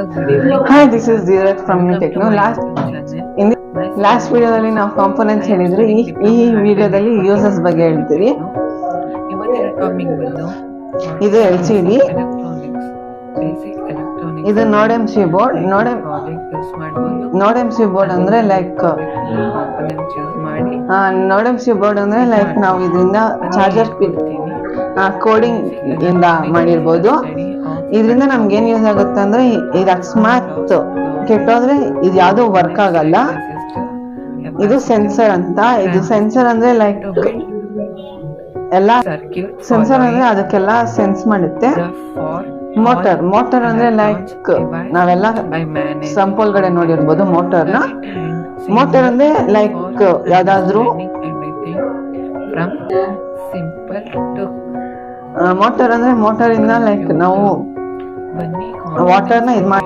Hi, this is Dheeraj from New Techno. Last ವಿಡಿಯೋದಲ್ಲಿ ನಾವು components ಹೇಳಿದ್ರೆ ಈ ವಿಡಿಯೋದಲ್ಲಿ ಯೂಸಸ್ ಬಗ್ಗೆ ಹೇಳ್ತೀವಿ. ಇದು LCD, ಇದು NODMC ಬೋರ್ಡ್. NODMC ಬೋರ್ಡ್ ಅಂದ್ರೆ ಲೈಕ್ NODMC ಬೋರ್ಡ್ ಅಂದ್ರೆ ಲೈಕ್ ನಾವು ಇದರಿಂದ ಚಾರ್ಜರ್ ಪಿನ್ ಕೋಡಿಂಗ್ ಇಂದ ಮಾಡಿರ್ಬೋದು. ಇದರಿಂದ ನಮ್ಗೆ ಏನ್ ಯೂಸ್ ಆಗುತ್ತೆ ಅಂದ್ರೆ ಇದು ಅಕಸ್ಮಾತ್ ಕೆಟ್ಟೋದ್ರೆ ಇದು ಯಾವ್ದು ವರ್ಕ್ ಆಗಲ್ಲ. ಇದು ಸೆನ್ಸರ್ ಅಂತ. ಇದು ಸೆನ್ಸರ್ ಅಂದ್ರೆ ಲೈಕ್ ಎಲ್ಲ ಸೆನ್ಸರ್ ಅಂದ್ರೆ ಅದಕ್ಕೆಲ್ಲ ಸೆನ್ಸ್ ಮಾಡುತ್ತೆ. ಮೋಟರ್ ಅಂದ್ರೆ ಲೈಕ್ ನಾವೆಲ್ಲ ಸಂಪೋಲ್ ಕಡೆ ನೋಡಿರ್ಬೋದು ಮೋಟರ್ನ. ಮೋಟರ್ ಅಂದ್ರೆ ಲೈಕ್ ಯಾವ್ದಾದ್ರು ಮೋಟರ್ ಅಂದ್ರೆ ಮೋಟರ್ ಇಂದ ಲೈಕ್ ನಾವು ವಾಟರ್ನ ಇದ್ ಮಾಡಿ